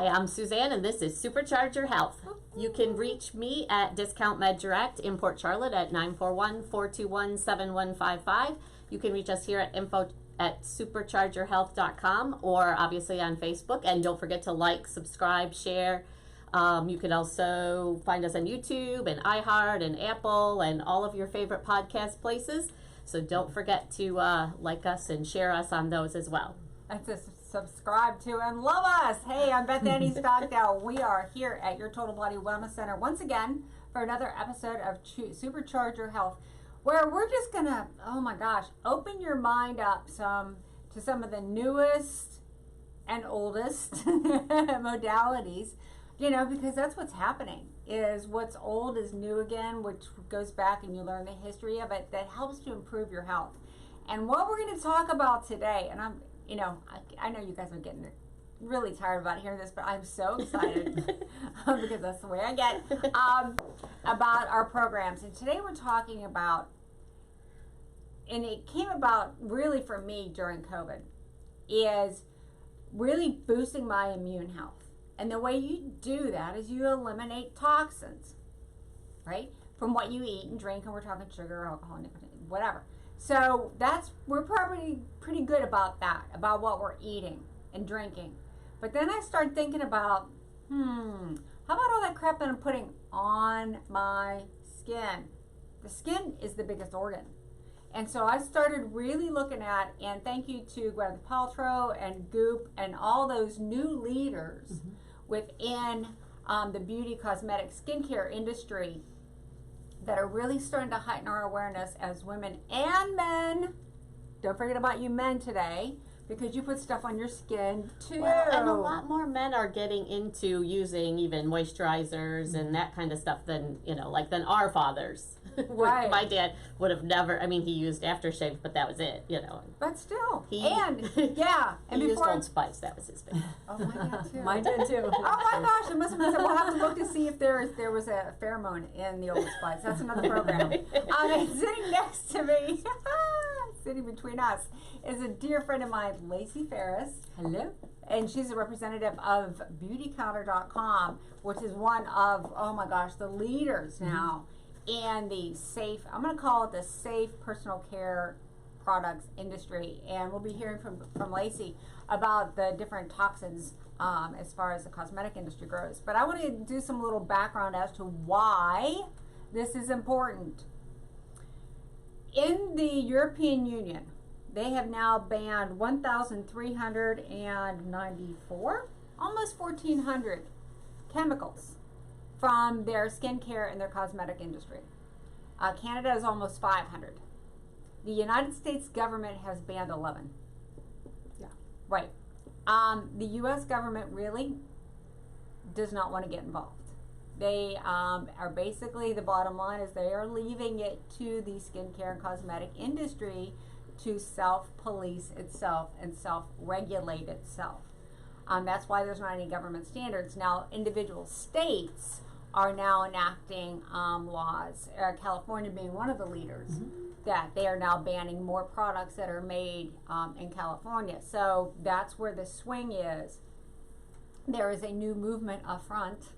Hi, I'm Suzanne, and this is Supercharge Your Health. You can reach me at Discount Med Direct in Port Charlotte at 941-421-7155. You can reach us here at info@superchargeyourhealth.com or obviously on Facebook. And don't forget to like, subscribe, share. You can also find us on YouTube and iHeart and Apple and all of your favorite podcast places. So don't forget to like us and share us on those as well. And to subscribe to and love us. Hey, I'm Beth Annie Stockdale. We are here at your Total Body Wellness Center once again for another episode of Supercharge Your Health, where we're just gonna, oh my gosh, open your mind up to some of the newest and oldest modalities. You know, because that's what's happening, is what's old is new again, which goes back and you learn the history of it, that helps to improve your health. And what we're going to talk about today, and I know you guys are getting really tired about hearing this, but I'm so excited because that's the way I get, about our programs. And today we're talking about, and it came about really for me during COVID, is really boosting my immune health. And the way you do that is you eliminate toxins, right? From what you eat and drink, and we're talking sugar, alcohol, nicotine, whatever. So we're probably pretty good about that, about what we're eating and drinking. But then I started thinking about, how about all that crap that I'm putting on my skin? The skin is the biggest organ. And so I started really looking at, and thank you to Gwyneth Paltrow and Goop and all those new leaders within the beauty, cosmetic, skincare industry that are really starting to heighten our awareness as women and men. Don't forget about you men today, because you put stuff on your skin too. Well, and a lot more men are getting into using even moisturizers and that kind of stuff than our fathers. Right. My dad would have never. I mean, he used aftershave, but that was it. But still, he used Old Spice. That was his favorite. Oh, mine did too. Mine did too. Oh my gosh, it must have been. We'll have to look to see if there was a pheromone in the Old Spice. That's another program. And sitting next to me, sitting between us, is a dear friend of mine, Lacey Ferris. Hello. And she's a representative of beautycounter.com, which is one of, oh my gosh, the leaders now in the safe, I'm going to call it the safe personal care products industry. And we'll be hearing from Lacey about the different toxins as far as the cosmetic industry grows. But I want to do some little background as to why this is important. In the European Union, they have now banned 1,394, almost 1,400 chemicals from their skincare and their cosmetic industry. Canada is almost 500. The United States government has banned 11. Yeah. Right. The U.S. government really does not want to get involved. They are basically, the bottom line is they are leaving it to the skincare and cosmetic industry to self-police itself and self-regulate itself. That's why there's not any government standards. Now, individual states are now enacting laws, California being one of the leaders, that they are now banning more products that are made in California. So that's where the swing is. There is a new movement afoot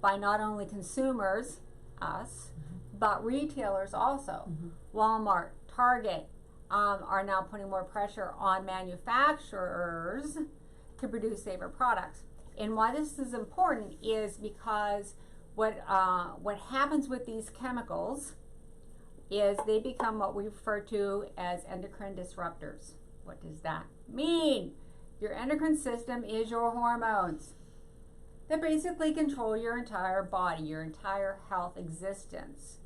by not only consumers, us, but retailers also. Walmart, Target, are now putting more pressure on manufacturers to produce safer products. And why this is important is because what happens with these chemicals is they become what we refer to as endocrine disruptors. What does that mean? Your endocrine system is your hormones that basically control your entire body, your entire health existence.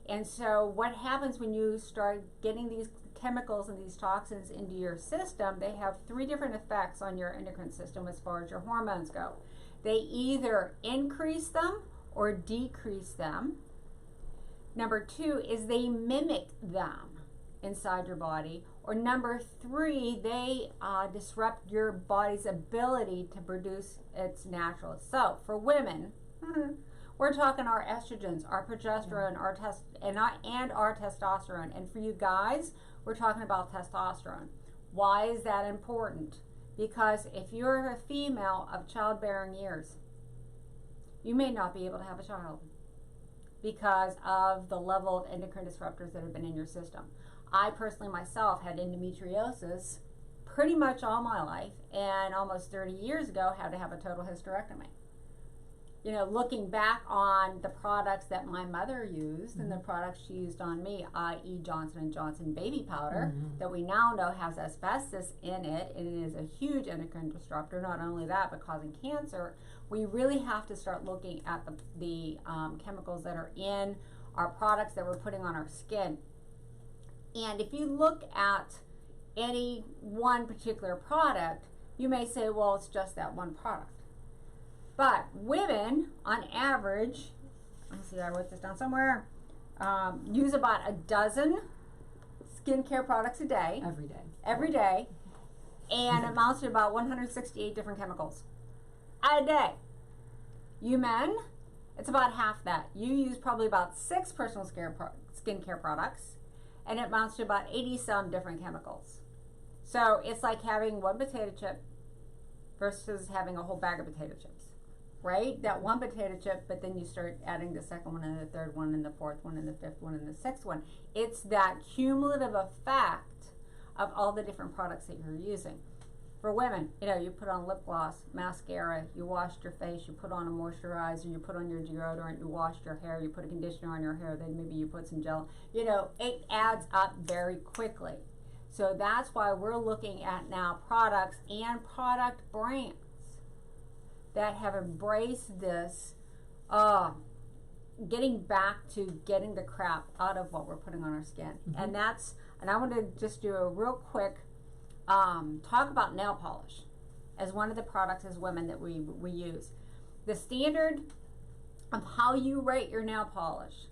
And so what happens when you start getting these chemicals and these toxins into your system, they have three different effects on your endocrine system as far as your hormones go. They either increase them or decrease them. Number two is they mimic them inside your body. Or number three, they disrupt your body's ability to produce its natural. So for women, we're talking our estrogens, our progesterone, our testosterone. And for you guys, we're talking about testosterone. Why is that important? because if you're a female of childbearing years, you may not be able to have a child because of the level of endocrine disruptors that have been in your system. I personally myself had endometriosis pretty much all my life, and almost 30 years ago had to have a total hysterectomy. You know, looking back on the products that my mother used and the products she used on me, i.e. Johnson & Johnson baby powder, that we now know has asbestos in it, and it is a huge endocrine disruptor, not only that, but causing cancer, we really have to start looking at the chemicals that are in our products that we're putting on our skin. And if you look at any one particular product, you may say, well, it's just that one product. But women, on average, let me see, I wrote this down somewhere, use about a dozen skincare products a day. Every day. And it amounts to about 168 different chemicals a day. You men, it's about half that. You use probably about 6 personal skincare products, and it amounts to about 80-some different chemicals. So it's like having one potato chip versus having a whole bag of potato chips. Right? That one potato chip, but then you start adding the second one and the third one and the fourth one and the fifth one and the sixth one. It's that cumulative effect of all the different products that you're using. For women, you know, you put on lip gloss, mascara, you washed your face, you put on a moisturizer, you put on your deodorant, you washed your hair, you put a conditioner on your hair, then maybe you put some gel. You know, it adds up very quickly. So that's why we're looking at now products and product brands that have embraced this, getting back to getting the crap out of what we're putting on our skin. And I want to just do a real quick talk about nail polish as one of the products as women that we use. The standard of how you rate your nail polish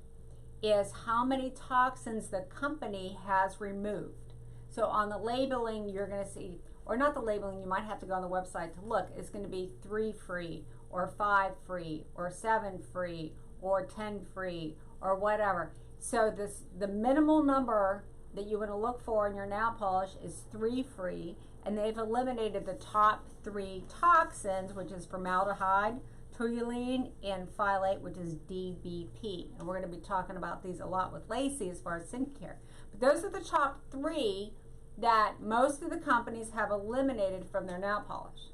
is how many toxins the company has removed. So on the labeling, you're going to see, or not the labeling, you might have to go on the website to look. It's going to be 3 free, or 5 free, or 7 free, or 10 free, or whatever. So the minimal number that you want to look for in your nail polish is 3 free, and they've eliminated the top 3 toxins, which is formaldehyde, toluene, and phthalate, which is DBP. And we're going to be talking about these a lot with Lacey as far as skincare. But those are the top 3 that most of the companies have eliminated from their nail polish.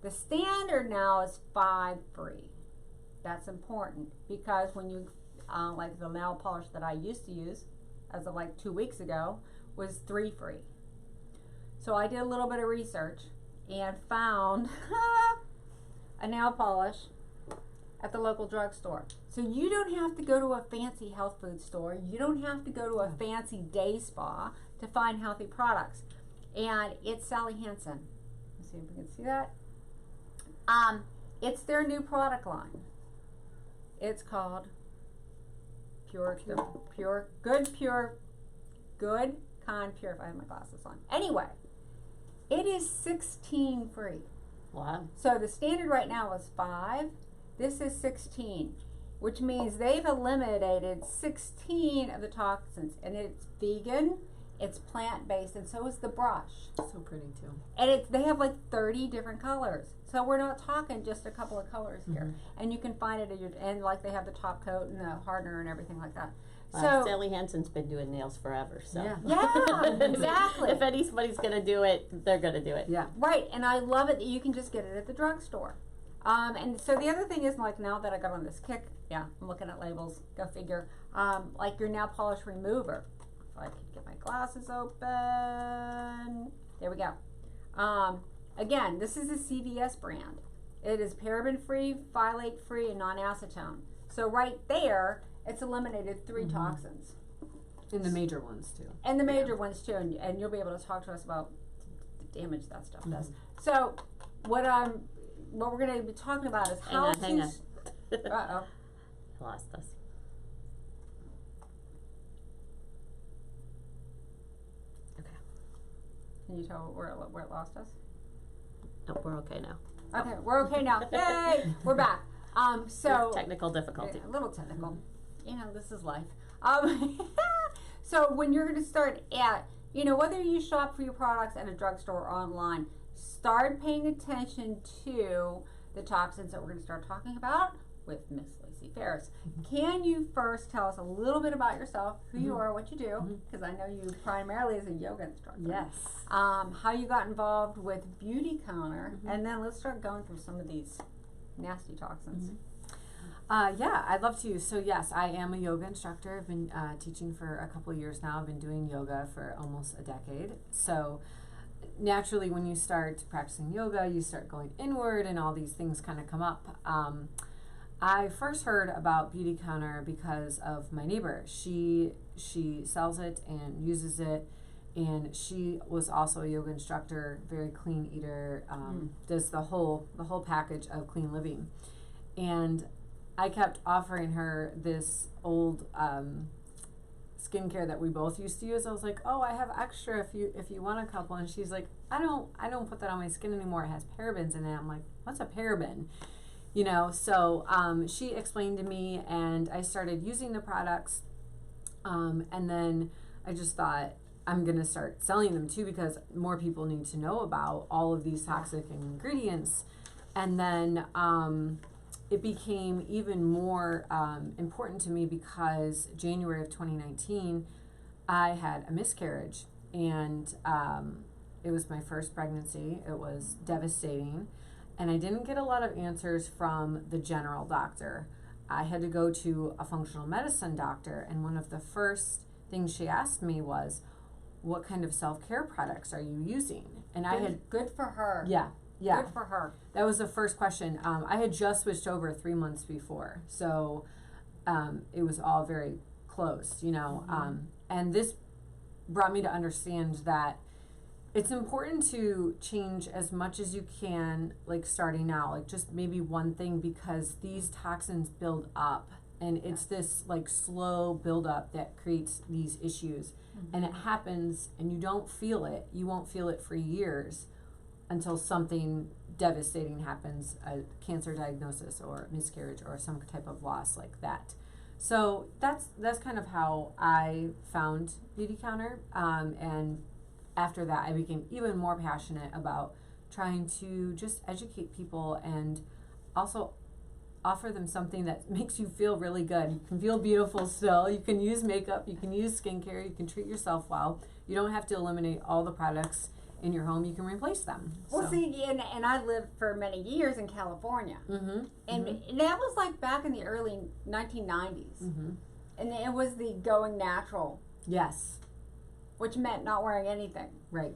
The standard now is 5 free. That's important because when you, like the nail polish that I used to use, as of like 2 weeks ago, was 3 free. So I did a little bit of research and found a nail polish at the local drugstore. So you don't have to go to a fancy health food store. You don't have to go to a fancy day spa to find healthy products. And it's Sally Hansen. Let's see if we can see that. It's their new product line. It's called Good Con Pure, if I have my glasses on. Anyway, it is 16 free. Wow. So the standard right now is 5. This is 16, which means they've eliminated 16 of the toxins, and it's vegan, it's plant-based, and so is the brush. So pretty too. And they have like 30 different colors. So we're not talking just a couple of colors here. And you can find it at your, and like they have the top coat and the hardener and everything like that. So Sally Hansen's been doing nails forever, so yeah, exactly. If anybody's gonna do it, they're gonna do it. Yeah. Right, and I love it that you can just get it at the drugstore. And so the other thing is, like, now that I got on this kick, I'm looking at labels, go figure, like your nail polish remover. If I could get my glasses open. There we go. Again, this is a CVS brand. It is paraben-free, phthalate-free, and non-acetone. So right there, it's eliminated 3 toxins. And the major ones too. And the major ones too, and you'll be able to talk to us about the damage that stuff does. So what we're going to be talking about is how to... Hang on. Uh-oh. Lost us. Okay. Can you tell where it lost us? No, we're okay now. Okay, we're okay now. Yay! We're back. So technical difficulty. A little technical. You know, this is life. So when you're going to start at, whether you shop for your products at a drugstore or online, start paying attention to the toxins that we're going to start talking about with Miss Lacey Ferris. Can you first tell us a little bit about yourself, who you are, what you do, because I know you primarily as a yoga instructor. Yes. How you got involved with Beauty Counter, and then let's start going through some of these nasty toxins. Yeah, I'd love to. So yes, I am a yoga instructor. I've been teaching for a couple of years now. I've been doing yoga for almost a decade. So naturally, when you start practicing yoga, you start going inward and all these things kind of come up. I first heard about Beauty Counter because of my neighbor. She sells it and uses it, and she was also a yoga instructor, very clean eater, does the whole package of clean living. And I kept offering her this old skincare that we both used to use. I was like, "Oh, I have extra if you want a couple." And she's like, "I don't put that on my skin anymore. It has parabens in it." I'm like, "What's a paraben?" You know, so she explained to me, and I started using the products, and then I just thought I'm going to start selling them too, because more people need to know about all of these toxic ingredients. And then it became even more important to me because January of 2019, I had a miscarriage, and it was my first pregnancy. It was devastating. And I didn't get a lot of answers from the general doctor. I had to go to a functional medicine doctor, and one of the first things she asked me was, "What kind of self-care products are you using?" And I had good for her. Yeah. Good for her. That was the first question. I had just switched over 3 months before, so it was all very close, you know. And this brought me to understand that it's important to change as much as you can, like starting out, like just maybe one thing, because these toxins build up, and it's this like slow buildup that creates these issues. And it happens, and you don't feel it. You won't feel it for years until something devastating happens, a cancer diagnosis or miscarriage or some type of loss like that. So that's kind of how I found Beauty Counter, and after that, I became even more passionate about trying to just educate people and also offer them something that makes you feel really good. You can feel beautiful still. You can use makeup. You can use skincare. You can treat yourself well. You don't have to eliminate all the products in your home. You can replace them. Well, see, and I lived for many years in California. And that was like back in the early 1990s. And it was the going natural. Yes. Which meant not wearing anything. Right.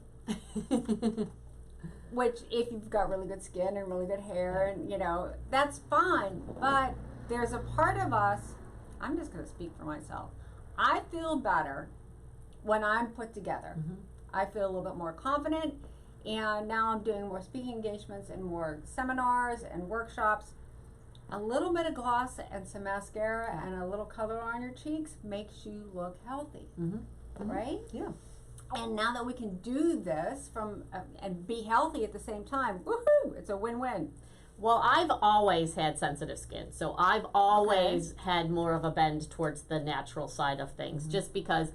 Which, if you've got really good skin and really good hair, and you know, that's fine. But there's a part of us, I'm just going to speak for myself, I feel better when I'm put together. I feel a little bit more confident, and now I'm doing more speaking engagements and more seminars and workshops. A little bit of gloss and some mascara and a little color on your cheeks makes you look healthy. Right? Yeah. And now that we can do this and be healthy at the same time, woohoo! It's a win-win. Well, I've always had sensitive skin, so I've always had more of a bend towards the natural side of things, just because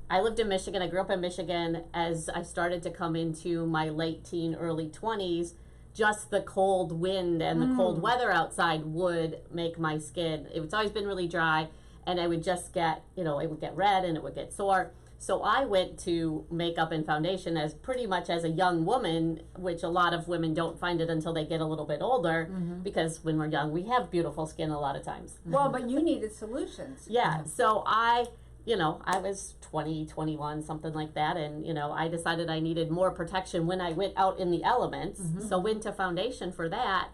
I lived in Michigan. I grew up in Michigan. As I started to come into my late teen, early 20s, just the cold wind and the cold weather outside would make my skin, it's always been really dry, and I would just get, it would get red and it would get sore. So I went to makeup and foundation as pretty much as a young woman, which a lot of women don't find it until they get a little bit older, because when we're young, we have beautiful skin a lot of times. Well, but you needed solutions. Yeah, so I was 20, 21, something like that, and, I decided I needed more protection when I went out in the elements, so went to foundation for that,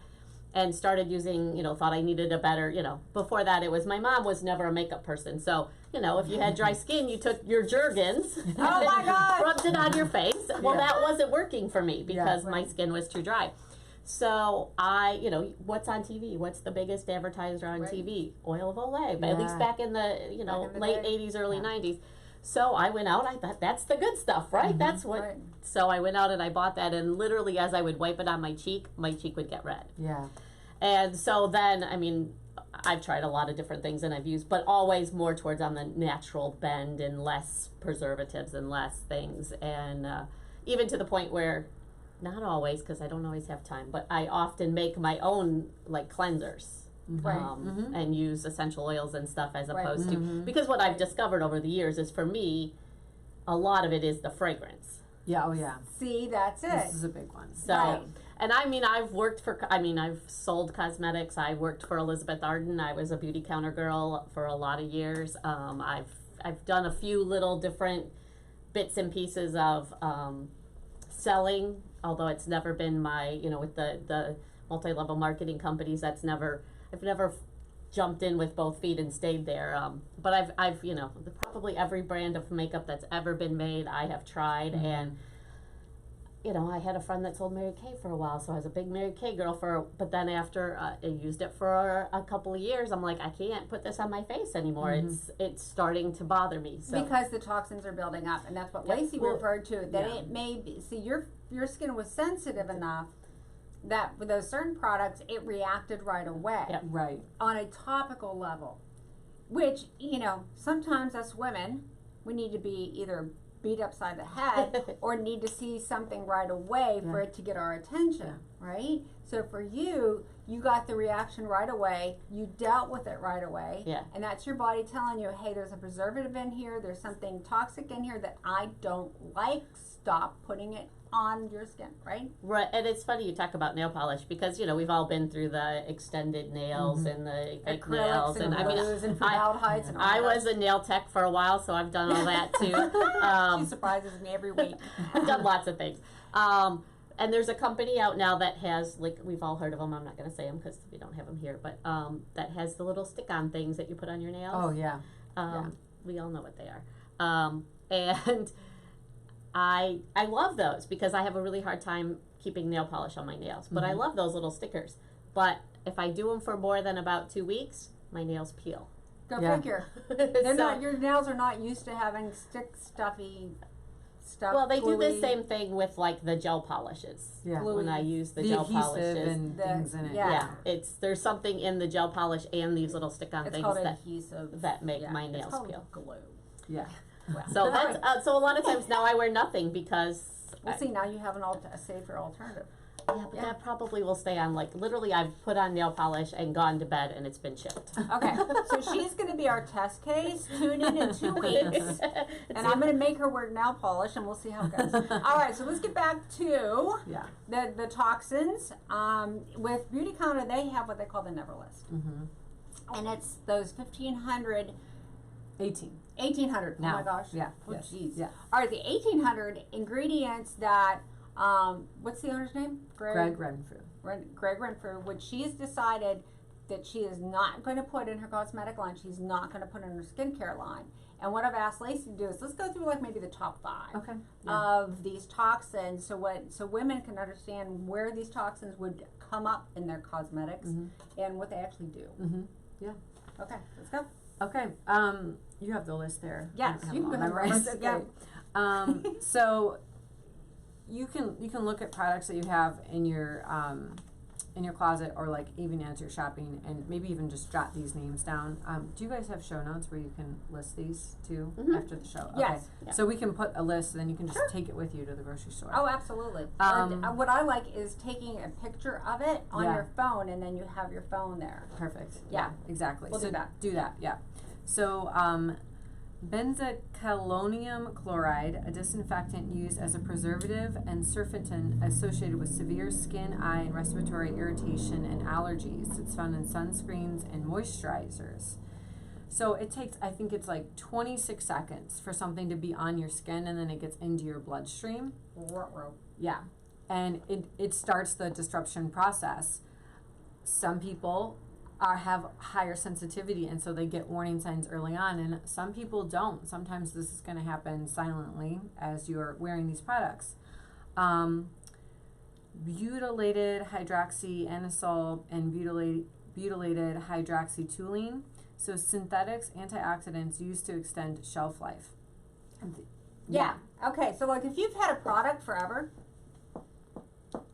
and started using, thought I needed a better, before that it was, my mom was never a makeup person, so, if you had dry skin, you took your Jergens, oh my God, rubbed it on your face. Well, that wasn't working for me because my skin was too dry. So I, what's on TV? What's the biggest advertiser on TV? Oil of Olay, but at least back in the, late 80s, early 90s. So I went out, I thought, that's the good stuff, right? That's what, so I went out and I bought that, and literally as I would wipe it on my cheek would get red. Yeah. And so then, I've tried a lot of different things and I've used, but always more towards on the natural bend and less preservatives and less things. And even to the point where not always, because I don't always have time, but I often make my own like cleansers. Right. And use essential oils and stuff as Right. opposed to, because what I've discovered over the years is, for me, a lot of it is the fragrance. Yeah, oh yeah. See, that's it. This is a big one. So, Right. and I mean, I've sold cosmetics. I worked for Elizabeth Arden. I was a beauty counter girl for a lot of years. I've done a few little different bits and pieces of selling, although it's never been my, with the multi-level marketing companies, I've never jumped in with both feet and stayed there. But I've probably every brand of makeup that's ever been made, I have tried. And I had a friend that sold Mary Kay for a while, so I was a big Mary Kay girl but then after I used it for a couple of years, I'm like, I can't put this on my face anymore. It's starting to bother me. So. Because the toxins are building up, and that's what Lacey referred to. That it may be. See, your skin was sensitive enough that with those certain products, it reacted right away. Yep. Right. On a topical level, which sometimes us women, we need to be either beat upside the head or need to see something right away for it to get our attention, right? So for you got the reaction right away, you dealt with it right away, and that's your body telling you, hey, there's a preservative in here, there's something toxic in here that I don't like, stop putting it on your skin, right? Right, and it's funny you talk about nail polish because we've all been through the extended nails and the fake nails, and I mean, and formaldehydes and all I that. was a nail tech for a while, so I've done all that too. She surprises me every week. I've done lots of things. And there's a company out now that has, like, we've all heard of them. I'm not going to say them because we don't have them here, but that has the little stick-on things that you put on your nails. Oh yeah. We all know what they are. And I love those because I have a really hard time keeping nail polish on my nails. But I love those little stickers. But if I do them for more than about 2 weeks, my nails peel. Go figure. Your nails are not used to having stuffy stuff. Well, they do the gluey. same thing with like the gel polishes. Yeah. When I use the The gel adhesive polishes. and things in it. Yeah. There's something in the gel polish and these little stick-on It's things called that adhesive. make my It's nails called peel. glue. Yeah. Well, So that's so a lot of times now I wear nothing because Well, see, now you have a safer alternative. that probably will stay on. Like literally, I've put on nail polish and gone to bed and it's been shipped. Okay, so she's going to be our test case. Tune in 2 weeks, and I'm going to make her wear nail polish, and we'll see how it goes. All right, so let's get back to the toxins. With Beauty Counter, they have what they call the Never List, and it's those 1,500. 1,800. Now. Oh my gosh. Yeah. Oh Yes. jeez. Yeah. All right, the 1,800 ingredients that. What's the owner's name? Greg Renfrew. Greg Renfrew, which she has decided that she is not going to put in her cosmetic line. She's not going to put in her skincare line. And what I've asked Lacey to do is let's go through like maybe the top 5 of these toxins, so women can understand where these toxins would come up in their cosmetics and what they actually do. Yeah. Okay, let's go. Okay. You have the list there. Yes, I you have can them go all ahead and memorized. run it, Okay. So you can look at products that you have in your closet, or like even as you're shopping, and maybe even just jot these names down. Do you guys have show notes where you can list these too after the show? Yes. Okay. Yeah. So we can put a list, and then you can just take it with you to the grocery store. Oh, absolutely. What I like is taking a picture of it on your phone, and then you have your phone there. Perfect. Yeah. Exactly. We'll so do that. Do that. Yeah. So benzalkonium chloride, a disinfectant used as a preservative, and surfactant associated with severe skin, eye, and respiratory irritation and allergies. It's found in sunscreens and moisturizers. So it takes, I think it's like 26 seconds for something to be on your skin, and then it gets into your bloodstream. Yeah. And it starts the disruption process. Some people have higher sensitivity, and so they get warning signs early on, and some people don't. Sometimes this is going to happen silently as you're wearing these products. Butylated hydroxyanisole and butylated hydroxytoluene. So synthetics, antioxidants used to extend shelf life. Yeah. Okay, so like if you've had a product forever,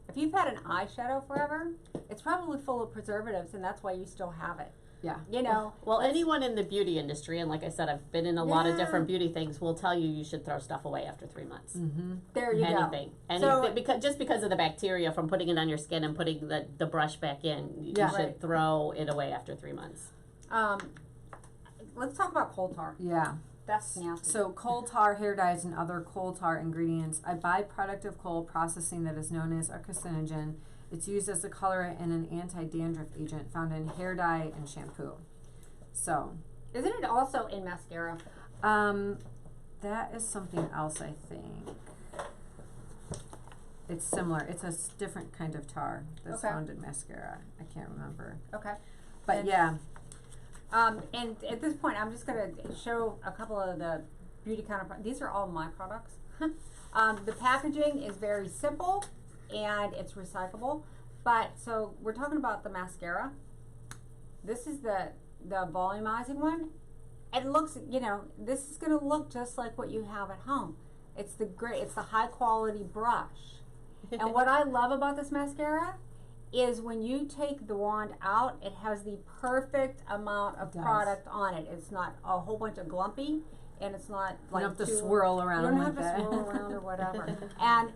if you've had an eyeshadow forever, it's probably full of preservatives, and that's why you still have it. Yeah. You know. Well, anyone in the beauty industry, and like I said, I've been in a lot of Yeah. different beauty things, will tell you should throw stuff away after 3 months. Mm-hmm. There you Anything. So- Because of the bacteria from putting it on your skin and putting the brush back in, you Yeah. should Right. throw it away after 3 months. Let's talk about coal tar. Yeah. That's nasty. So coal tar, hair dyes, and other coal tar ingredients, a byproduct of coal processing that is known as a carcinogen. It's used as a colorant and an anti-dandruff agent found in hair dye and shampoo. So, Isn't it also in mascara? that is something else, I think. It's similar. It's a different kind of tar that's Okay. found in mascara. I can't remember. Okay. But And- yeah. And at this point, I'm just going to show a couple of the beauty counterparts. These are all my products. The packaging is very simple and it's recyclable. But so we're talking about the mascara. This is the volumizing one. It looks, you know, this is going to look just like what you have at home. It's the high quality brush. And what I love about this mascara is when you take the wand out, it has the perfect amount of does. product on it. It's not a whole bunch of glumpy, and it's not like You don't have to too- swirl around You don't like have to that. swirl around or whatever. And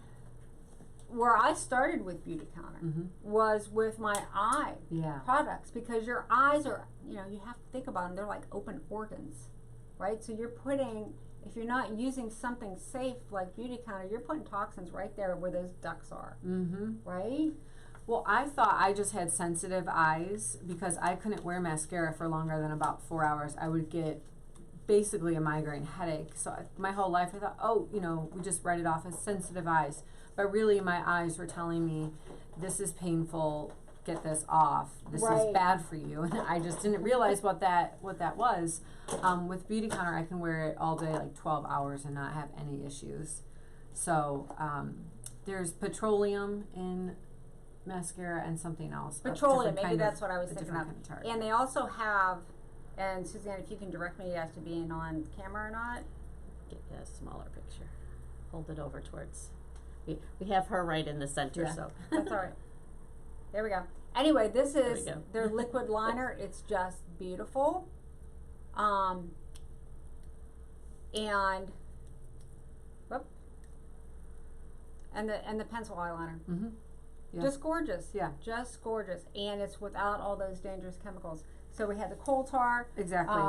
where I started with Beauty Counter Mhm. was with my eye Yeah. products, because your eyes are, you know, you have to think about them. They're like open organs, right? So you're putting, if you're not using something safe like Beauty Counter, you're putting toxins right there where those ducts are, Mm-hmm. right? Well, I thought I just had sensitive eyes because I couldn't wear mascara for longer than about 4 hours. I would get basically a migraine headache. So my whole life I thought, oh, you know, we just write it off as sensitive eyes. But really my eyes were telling me, this is painful, get this off. This Right. is bad for you. And I just didn't realize what that was. With Beauty Counter, I can wear it all day, like 12 hours, and not have any issues. So there's petroleum in mascara and something else. a Petroleum, different maybe kind that's what I was a thinking different of. kind of tar. And they also have, and Suzanne, if you can direct me as to being on camera or not. Get a smaller picture. Hold it over towards. We have her right in the center, Yeah. so. That's all right. There we go. Anyway, this There we is go. their liquid liner. It's just beautiful. And whoop. And the pencil eyeliner. Mm-hmm. Yeah. Just gorgeous. Yeah. Just gorgeous. And it's without all those dangerous chemicals. So we had the coal tar. Exactly.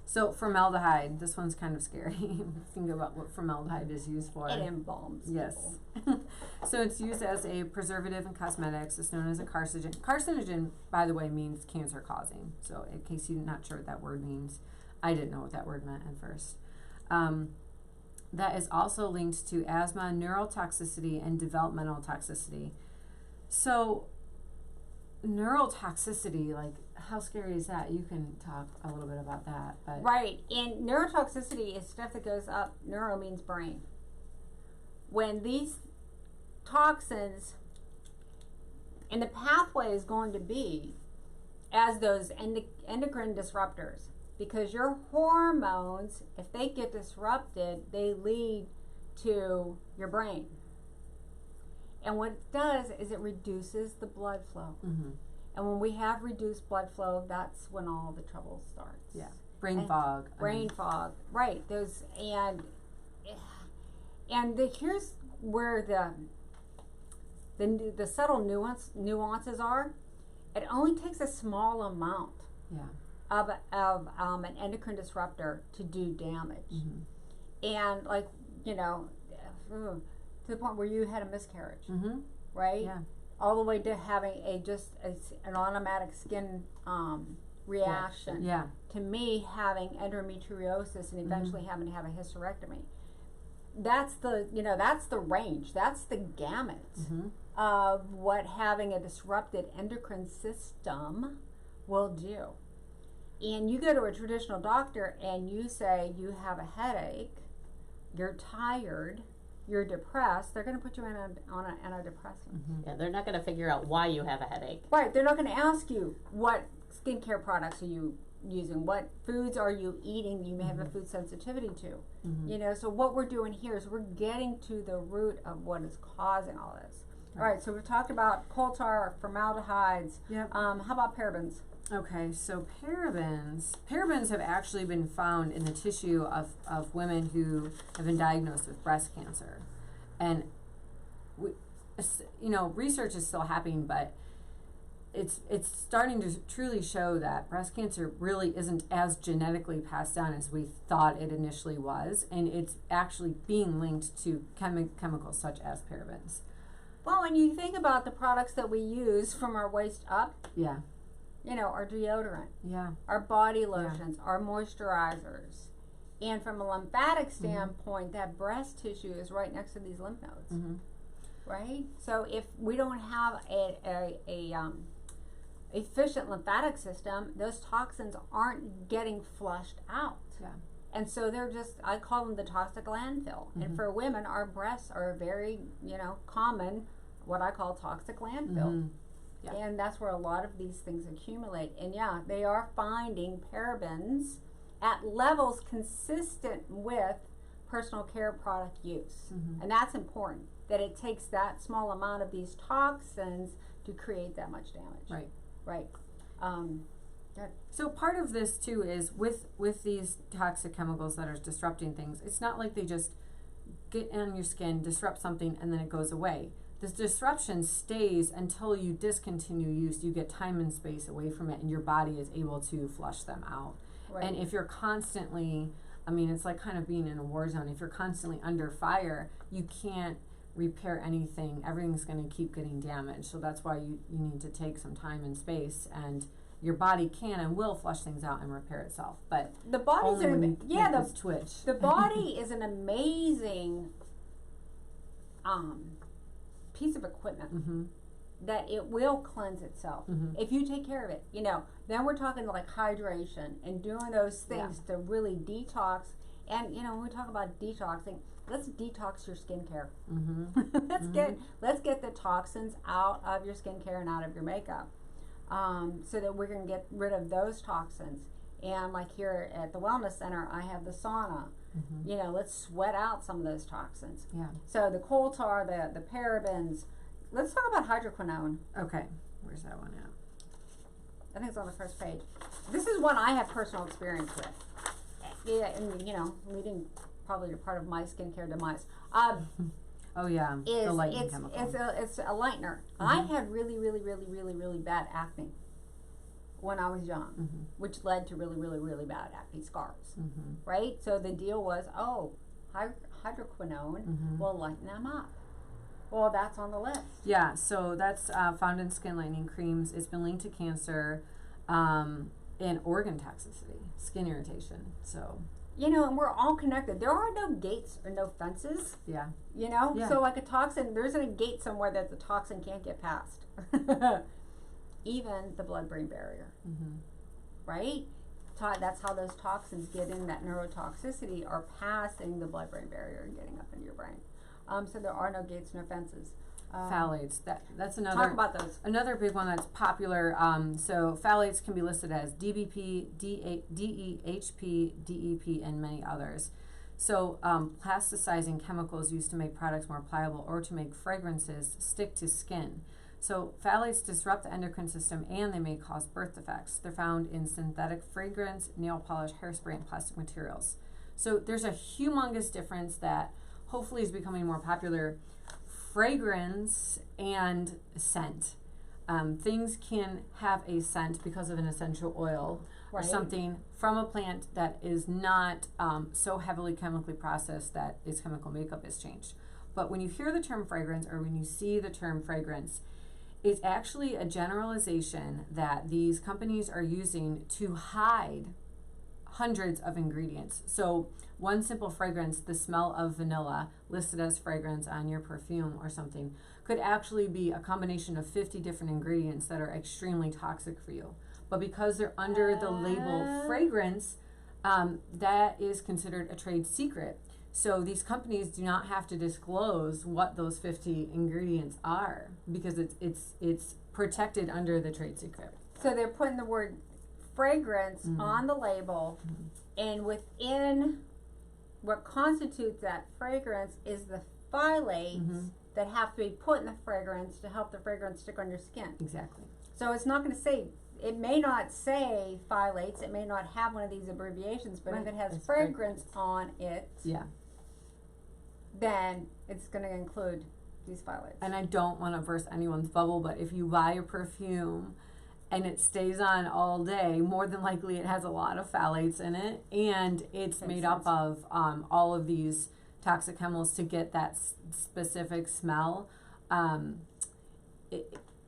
So formaldehyde, this one's kind of scary. Think about what formaldehyde is used for. It embalms Yes. people. So it's used as a preservative in cosmetics. It's known as a carcinogen. Carcinogen, by the way, means cancer causing. So in case you're not sure what that word means, I didn't know what that word meant at first. That is also linked to asthma, neurotoxicity, and developmental toxicity. So neurotoxicity, like, how scary is that? You can talk a little bit about that. But Right. And neurotoxicity is stuff that goes up. Neuro means brain. When these toxins, and the pathway is going to be as those endocrine disruptors, because your hormones, if they get disrupted, they lead to your brain. And what it does is it reduces the blood flow. Mm-hmm. And when we have reduced blood flow, that's when all the trouble starts. Yeah. Brain And fog. Brain fog, right? Those and here's where the subtle nuances are. It only takes a small amount Yeah. of an endocrine disruptor to do damage, Mm-hmm. and like, you know, to the point where you had a miscarriage, Mm-hmm. right? Yeah. All the way to having an automatic skin reaction. Yeah. To me, having endometriosis and eventually having to have a hysterectomy. That's the range. That's the gamut Mm-hmm. of what having a disrupted endocrine system will do. And you go to a traditional doctor and you say you have a headache, you're tired, you're depressed, they're going to put you on an antidepressant. Mm-hmm. Yeah, they're not going to figure out why you have a headache. Right, they're not going to ask you what skincare products are you using, what foods are you eating you may have a food sensitivity to. Mm-hmm. You know, so what we're doing here is we're getting to the root of what is causing all this. All right, so we've talked about coal tar, formaldehydes. Yep. How about parabens? Okay, so parabens have actually been found in the tissue of women who have been diagnosed with breast cancer. And, research is still happening, but it's starting to truly show that breast cancer really isn't as genetically passed down as we thought it initially was, and it's actually being linked to chemicals such as parabens. Well, when you think about the products that we use from our waist up, Yeah. Our deodorant, Yeah. our body lotions, our moisturizers, and from a lymphatic standpoint, that breast tissue is right next to these lymph nodes, right? So if we don't have a efficient lymphatic system, those toxins aren't getting flushed out. Yeah. And so they're I call them the toxic landfill. And for women, our breasts are very, common, what I call toxic landfill. Yeah. And that's where a lot of these things accumulate. And yeah, they are finding parabens at levels consistent with personal care product use. And that's important, that it takes that small amount of these toxins to create that much damage. Right. Right. So part of this too is with these toxic chemicals that are disrupting things, it's not like they just get on your skin, disrupt something, and then it goes away. This disruption stays until you discontinue use. You get time and space away from it, and your body is able to flush them out. Right. And if you're constantly, it's like kind of being in a war zone. If you're constantly under fire, you can't repair anything. Everything's going to keep getting damaged. So that's why you need to take some time and space, and your body can and will flush things out and repair itself. But the body's only when you make this twitch. The body is an amazing piece of equipment that it will cleanse itself if you take care of it. Then we're talking like hydration and doing those things to really detox. And when we talk about detoxing, let's detox your skincare. Let's get the toxins out of your skincare and out of your makeup, so that we're gonna get rid of those toxins. And like here at the Wellness Center, I have the sauna. Let's sweat out some of those toxins. Yeah. So the coal tar, the parabens. Let's talk about hydroquinone. Okay. Where's that one at? I think it's on the first page. This is one I have personal experience with. Yeah, and leading probably to part of my skincare demise. Oh yeah, the lightening chemical. It's a lightener. I had really, really, really, really, really bad acne when I was young, which led to really, really, really bad acne scars. Right? So the deal was, hydroquinone will lighten them up. Well, that's on the list. Yeah, so that's found in skin lightening creams. It's been linked to cancer and organ toxicity, skin irritation. So and we're all connected. There are no gates or no fences. Yeah. Yeah. So like a toxin, there isn't a gate somewhere that the toxin can't get past. Even the blood-brain barrier. Right? That's how those toxins get in. That neurotoxicity are passing the blood-brain barrier and getting up into your brain. So there are no gates, no fences. Phthalates. That's another. Talk about those. Another big one that's popular. So phthalates can be listed as DBP, DEHP, DEP, and many others. So plasticizing chemicals used to make products more pliable or to make fragrances stick to skin. So phthalates disrupt the endocrine system, and they may cause birth defects. They're found in synthetic fragrance, nail polish, hairspray, and plastic materials. So there's a humongous difference that hopefully is becoming more popular. Fragrance and scent. Things can have a scent because of an essential oil or something from a plant that is not so heavily chemically processed that its chemical makeup is changed. But when you hear the term fragrance or when you see the term fragrance, it's actually a generalization that these companies are using to hide hundreds of ingredients. So one simple fragrance, the smell of vanilla, listed as fragrance on your perfume or something, could actually be a combination of 50 different ingredients that are extremely toxic for you. But because they're under the label fragrance, that is considered a trade secret. So these companies do not have to disclose what those 50 ingredients are because it's protected under the trade secret. So they're putting the word fragrance on the label, and within what constitutes that fragrance is the phthalates that have to be put in the fragrance to help the fragrance stick on your skin. Exactly. So it's not going to say, it may not say phthalates, it may not have one of these abbreviations, but if it has fragrance on it, then it's going to include these phthalates. And I don't want to burst anyone's bubble, but if you buy a perfume and it stays on all day, more than likely it has a lot of phthalates in it, and it's made up of all of these toxic chemicals to get that specific smell.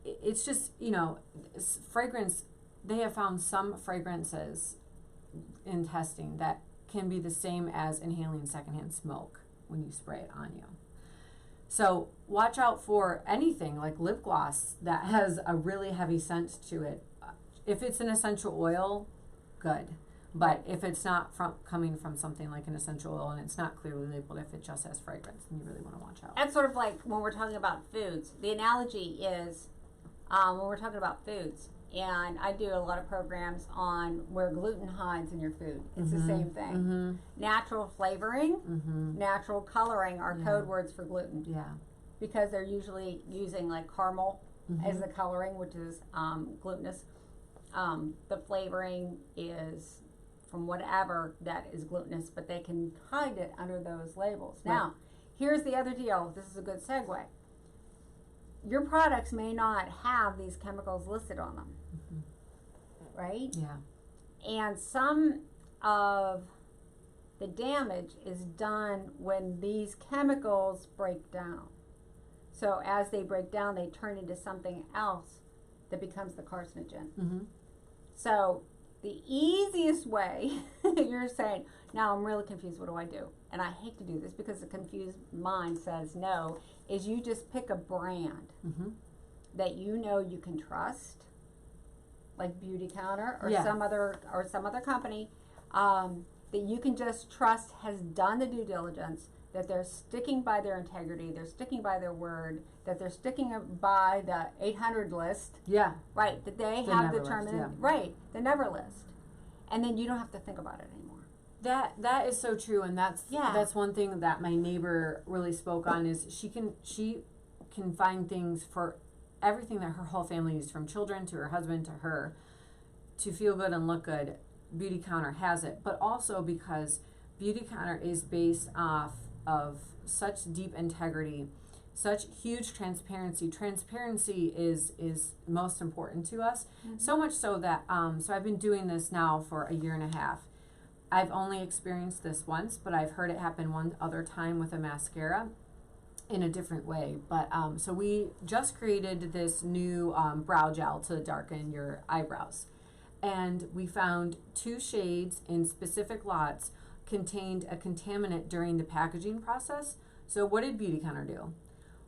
It's just, you know, fragrance, they have found some fragrances in testing that can be the same as inhaling secondhand smoke when you spray it on you. So watch out for anything like lip gloss that has a really heavy scent to it. If it's an essential oil, good. But if it's not coming from something like an essential oil and it's not clearly labeled, if it just has fragrance, then you really want to watch out. That's sort of like when we're talking about foods. The analogy is when we're talking about foods, and I do a lot of programs on where gluten hides in your food. It's the same thing. Natural flavoring, natural coloring are code words for gluten. Because they're usually using like caramel as the coloring, which is glutinous. The flavoring is from whatever that is glutinous, but they can hide it under those labels. Now, here's the other deal. This is a good segue. Your products may not have these chemicals listed on them, right? And some of the damage is done when these chemicals break down. So as they break down, they turn into something else that becomes the carcinogen. So the easiest way, you're saying, now I'm really confused, what do I do? And I hate to do this because the confused mind says no, is you just pick a brand that you know you can trust, like Beauty Counter or some other company that you can just trust has done the due diligence, that they're sticking by their integrity, they're sticking by their word, that they're sticking by the 800 list. Right, that they have determined, the never list. And then you don't have to think about it anymore. That is so true, and that's one thing that my neighbor really spoke on is she can find things for everything that her whole family used, from children to her husband to her, to feel good and look good. Beauty Counter has it, but also because Beauty Counter is based off of such deep integrity, such huge transparency. Transparency is most important to us. So much so that so I've been doing this now for a year and a half. I've only experienced this once, but I've heard it happen one other time with a mascara in a different way. But so we just created this new brow gel to darken your eyebrows, and we found 2 shades in specific lots contained a contaminant during the packaging process. So what did Beauty Counter do?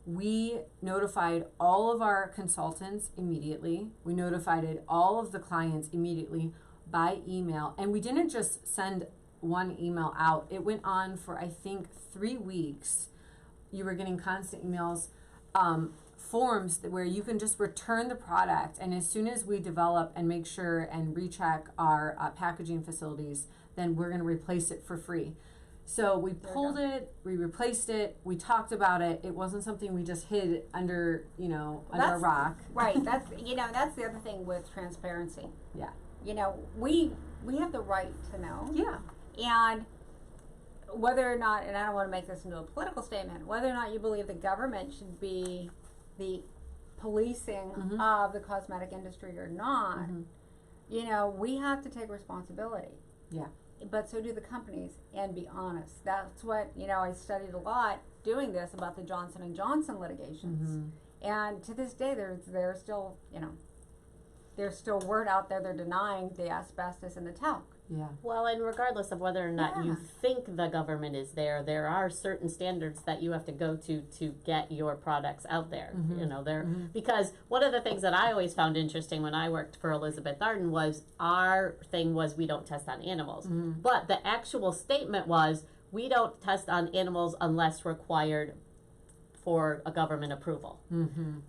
We notified all of our consultants immediately. We notified all of the clients immediately by email, and we didn't just send one email out. It went on for, I think, 3 weeks. You were getting constant emails, forms where you can just return the product, and as soon as we develop and make sure and recheck our packaging facilities, then we're going to replace it for free. So we pulled it, we replaced it, we talked about it. It wasn't something we just hid under, under a rock. Right. That's that's the other thing with transparency. We have the right to know. And whether or not, and I don't want to make this into a political statement, whether or not you believe the government should be the policing of the cosmetic industry or not, we have to take responsibility. But so do the companies, and be honest. That's what, I studied a lot doing this about the Johnson & Johnson litigations. And to this day, there's still, there's still word out there, they're denying the asbestos in the talc. Well, and regardless of whether or not you think the government is there, there are certain standards that you have to go to get your products out there. Because one of the things that I always found interesting when I worked for Elizabeth Arden was our thing was we don't test on animals. But the actual statement was we don't test on animals unless required for a government approval.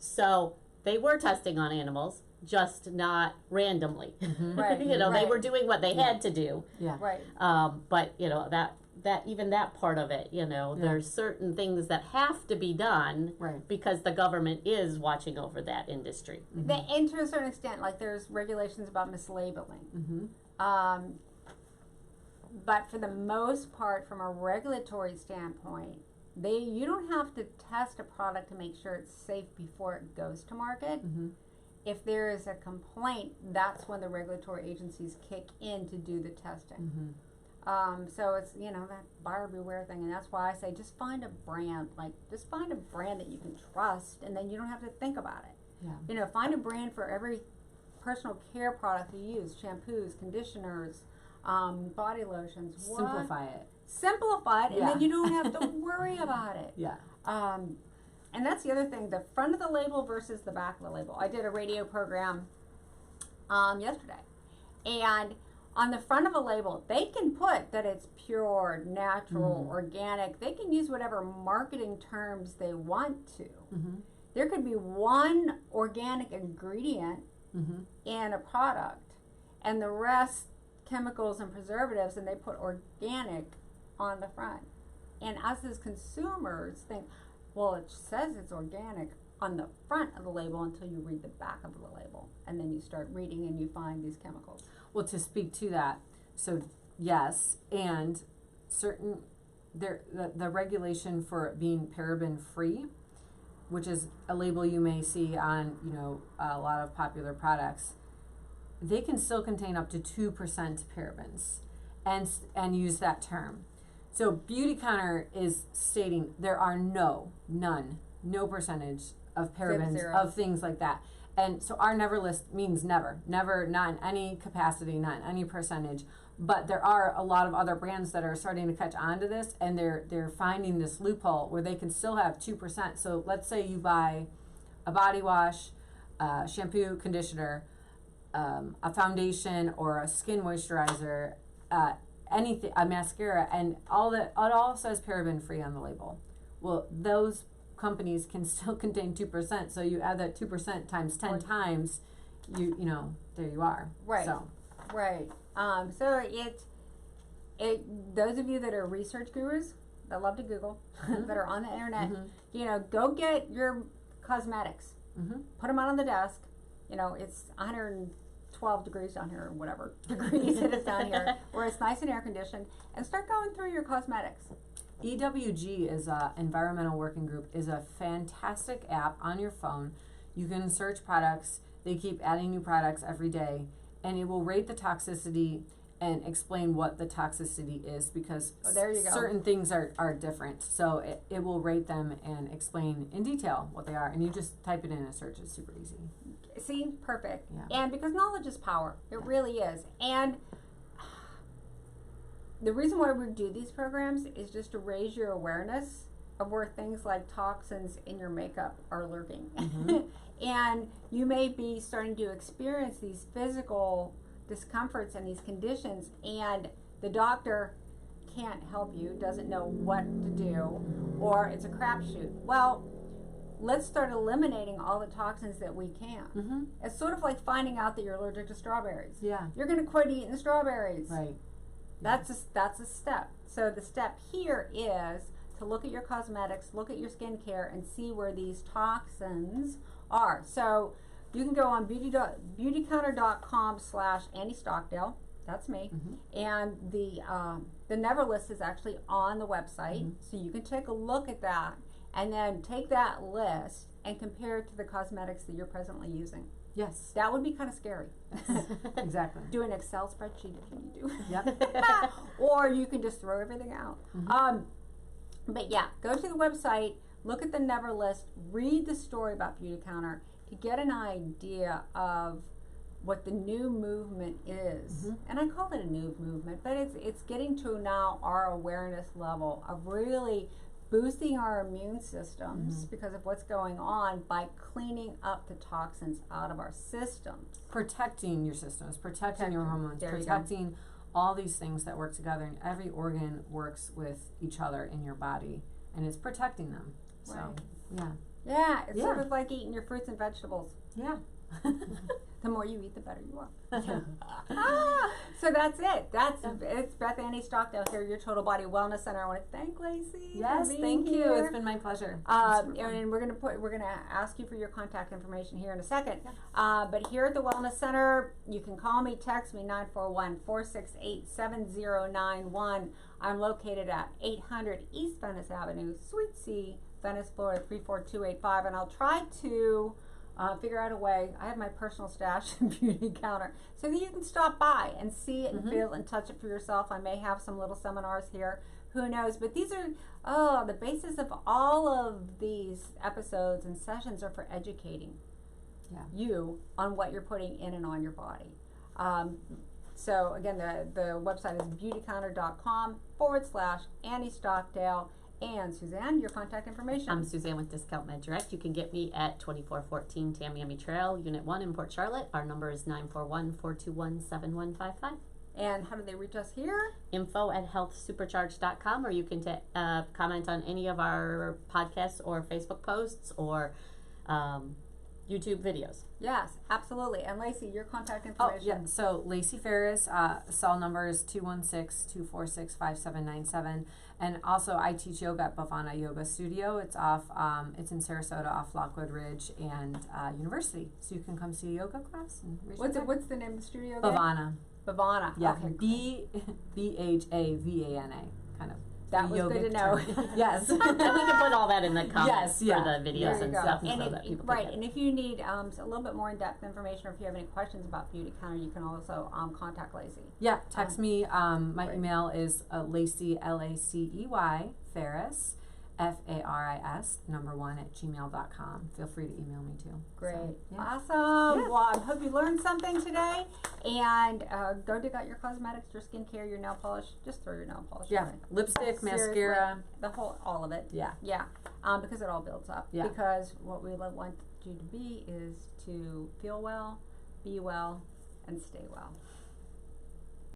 So they were testing on animals, just not randomly. They were doing what they had to do. Right. But that that even that part of it, there's certain things that have to be done because the government is watching over that industry. And to a certain extent, like there's regulations about mislabeling. But for the most part, from a regulatory standpoint, you don't have to test a product to make sure it's safe before it goes to market. If there is a complaint, that's when the regulatory agencies kick in to do the testing. So it's, that buyer beware thing, and that's why I say just find a brand. Just find a brand that you can trust, and then you don't have to think about it. Find a brand for every personal care product you use: shampoos, conditioners, body lotions. Simplify it. Simplify it, and then you don't have to worry about it. And that's the other thing, the front of the label versus the back of the label. I did a radio program yesterday, and on the front of a label, they can put that it's pure, natural, organic. They can use whatever marketing terms they want to. There could be one organic ingredient in a product, and the rest chemicals and preservatives, and they put organic on the front. And us as consumers think, well, it says it's organic on the front of the label until you read the back of the label, and then you start reading and you find these chemicals. Well, to speak to that, so yes, and the regulation for it being paraben free, which is a label you may see on a lot of popular products, they can still contain up to 2% parabens, and use that term. So Beautycounter is stating there are no percentage of parabens of things like that. And so our never list means never, not in any capacity, not in any percentage. But there are a lot of other brands that are starting to catch on to this, and they're finding this loophole where they can still have 2%. So let's say you buy a body wash, shampoo, conditioner, a foundation or a skin moisturizer, anything, a mascara, and it all says paraben free on the label. Well, those companies can still contain 2%, so you add that 2% times 10 times, there you are. Right. So those of you that are research gurus that love to Google, that are on the internet, go get your cosmetics, put them out on the desk. It's 112 degrees down here, or whatever degrees it is down here, where it's nice and air conditioned, and start going through your cosmetics. EWG is a Environmental Working Group, is a fantastic app on your phone. You can search products. They keep adding new products every day, and it will rate the toxicity and explain what the toxicity is, because certain things are different. So it will rate them and explain in detail what they are, and you just type it in a search. It's super easy. See, perfect. Yeah. And because knowledge is power, it really is. And the reason why we do these programs is just to raise your awareness of where things like toxins in your makeup are lurking. And you may be starting to experience these physical discomforts and these conditions, and the doctor can't help you, doesn't know what to do, or it's a crapshoot. Well, let's start eliminating all the toxins that we can. It's sort of like finding out that you're allergic to strawberries. Yeah. You're going to quit eating the strawberries. Right. That's a step. So the step here is to look at your cosmetics, look at your skincare, and see where these toxins are. So you can go on beautycounter.com/Annie Stockdale. That's me. And the Never List is actually on the website, so you can take a look at that, and then take that list and compare it to the cosmetics that you're presently using. Yes. That would be kind of scary. Exactly. Do an Excel spreadsheet if you need to. Yep. Or you can just throw everything out. But yeah, go to the website, look at the Never List, read the story about Beautycounter to get an idea of what the new movement is. And I call it a new movement, but it's getting to now our awareness level of really boosting our immune systems because of what's going on by cleaning up the toxins out of our systems. Protecting your systems, protecting your hormones, protecting all these things that work together, and every organ works with each other in your body, and it's protecting them. So, Yeah, it's sort of like eating your fruits and vegetables. Yeah, The more you eat, the better you are. So that's it. It's Beth Annie Stockdale here, your Total Body Wellness Center. I want to thank Lacey. Yes, for being thank you. here. It's been my pleasure. And we're gonna ask you for your contact information here in a second. But here at the Wellness Center, you can call me, text me 941-468-7091. I'm located at 800 East Venice Avenue, Suite C, Venice, Florida 34285, and I'll try to figure out a way. I have my personal stash and beauty counter so that you can stop by and see it and feel and touch it for yourself. I may have some little seminars here. Who knows? But these are, the basis of all of these episodes and sessions are for educating you on what you're putting in and on your body. So again, the website is beautycounter.com/Annie Stockdale. And Suzanne, your contact information. I'm Suzanne with Discount Med Direct. You can get me at 2414 Tamiami Trail, Unit 1 in Port Charlotte. Our number is 941-421-7155. And how do they reach us here? info@healthsupercharge.com, or you can comment on any of our podcasts or Facebook posts or YouTube videos. Yes, absolutely. And Lacey, your contact information. So Lacey Ferris, cell number is 216-246-5797. And also I teach yoga at Bhavana Yoga Studio. It's it's in Sarasota off Lockwood Ridge and University. So you can come see a yoga class. And What's the name of the studio again? Bhavana. Bhavana. Yeah, Okay. BHAVANA, kind of. That was good to know. Yes. And we can put all that in the comments for the videos There you and go. stuff, And so that people right, can get and if you need a little bit more in-depth information, or if you have any questions about Beauty Counter, you can also contact Lacey. Yeah, text me. My great. email is Lacey, Lacey, Ferris, Faris, number 1 @gmail.com. Feel free to email me too. Great. So, yeah. Awesome. Yeah. Well, I hope you learned something today. And go dig out your cosmetics, your skincare, your nail polish. Just throw your nail polish Yeah, away. lipstick, Seriously. mascara. All of it. Yeah. Yeah. Because it all builds up. Yeah. Because what we want you to be is to feel well, be well, and stay well.